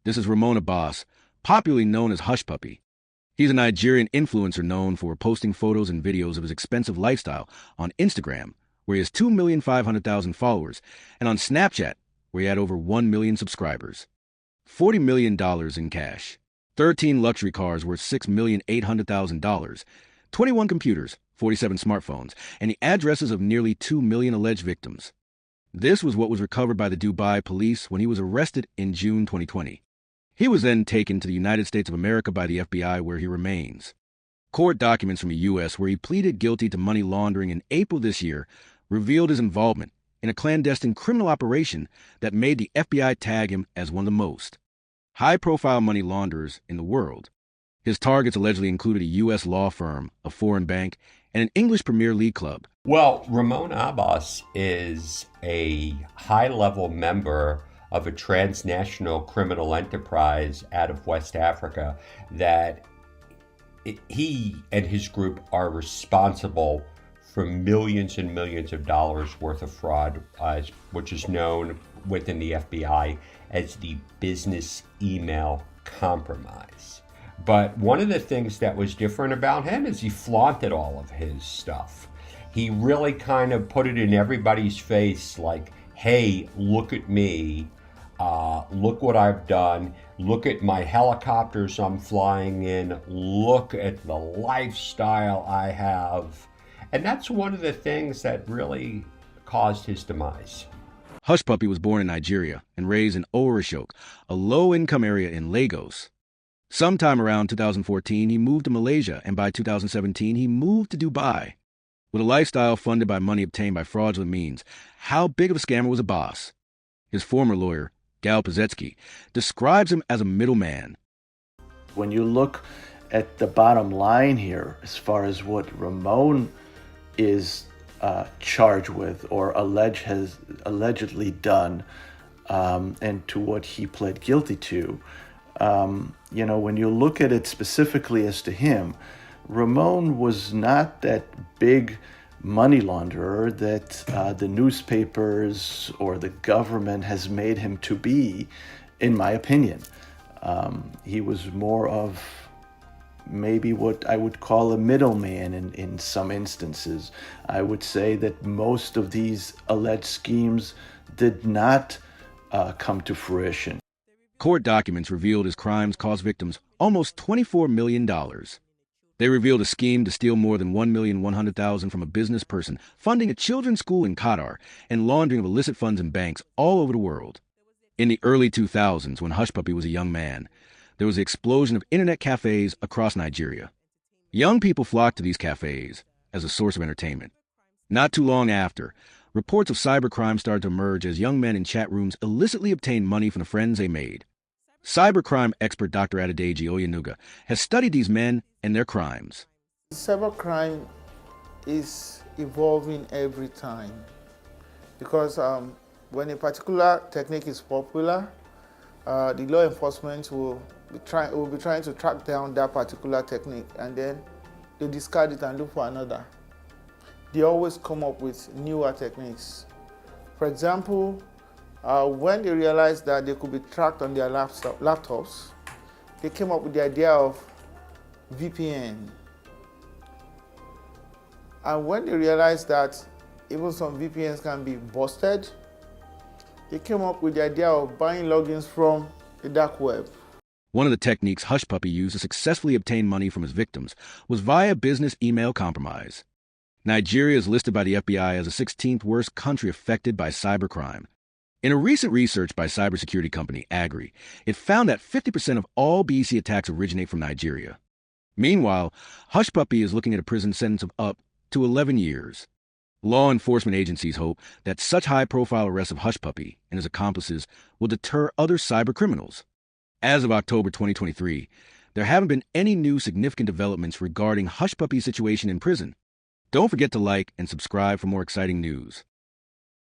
This is Ramon Abbas, popularly known as Hushpuppi. He's a Nigerian influencer known for posting photos and videos of his expensive lifestyle on Instagram, where he has 2,500,000 followers, and on Snapchat, where he had over 1 million subscribers. $40 million in cash, 13 luxury cars worth $6,800,000, 21 computers, 47 smartphones, and the addresses of nearly 2 million alleged victims. This was what was recovered by the Dubai police when he was arrested in June 2020. He was then taken to the United States of America by the FBI, where he remains. Court documents from the U.S., where he pleaded guilty to money laundering in April this year, revealed his involvement in a clandestine criminal operation that made the FBI tag him as one of the most high-profile money launderers in the world. His targets allegedly included a U.S. law firm, a foreign bank, and an English Premier League club. Well, Ramon Abbas is a high-level member of a transnational criminal enterprise out of West Africa that he and his group are responsible for millions and millions of dollars worth of fraud, which is known within the FBI as the business email compromise. But one of the things that was different about him is he flaunted all of his stuff. He really kind of put it in everybody's face like, hey, look at me. Look what I've done. Look at my helicopters I'm flying in. Look at the lifestyle I have. And that's one of the things that really caused his demise. Hushpuppi was born in Nigeria and raised in Owerishok, a low-income area in Lagos. Sometime around 2014, he moved to Malaysia, and by 2017, he moved to Dubai. With a lifestyle funded by money obtained by fraudulent means, how big of a scammer was Abbas? His former lawyer, Gal Pazetsky, describes him as a middleman. When you look at the bottom line here, as far as what Ramon is charged with or has allegedly done, and to what he pled guilty to, when you look at it specifically as to him, Ramon was not that big money launderer that the newspapers or the government has made him to be, in my opinion. He was more of maybe what I would call a middleman in some instances. I would say that most of these alleged schemes did not come to fruition. Court documents revealed his crimes cost victims almost $24 million. They revealed a scheme to steal more than $1,100,000 from a business person, funding a children's school in Qatar, and laundering of illicit funds in banks all over the world. In the early 2000s, when Hushpuppi was a young man, there was the explosion of internet cafes across Nigeria. Young people flocked to these cafes as a source of entertainment. Not too long after, reports of cybercrime started to emerge as young men in chat rooms illicitly obtained money from the friends they made. Cybercrime expert Dr. Adedeji Oyenuga has studied these men and their crimes. Cybercrime is evolving every time because when a particular technique is popular, the law enforcement will be trying to track down that particular technique, and then they discard it and look for another. They always come up with newer techniques. For example, when they realized that they could be tracked on their laptops, they came up with the idea of VPN. And when they realized that even some VPNs can be busted, they came up with the idea of buying logins from the dark web. One of the techniques Hushpuppi used to successfully obtain money from his victims was via business email compromise. Nigeria is listed by the FBI as the 16th worst country affected by cybercrime. In a recent research by cybersecurity company Agri, it found that 50% of all BC attacks originate from Nigeria. Meanwhile, Hushpuppi is looking at a prison sentence of up to 11 years. Law enforcement agencies hope that such high-profile arrests of Hushpuppi and his accomplices will deter other cybercriminals. As of October 2023, there haven't been any new significant developments regarding Hushpuppi's situation in prison. Don't forget to like and subscribe for more exciting news.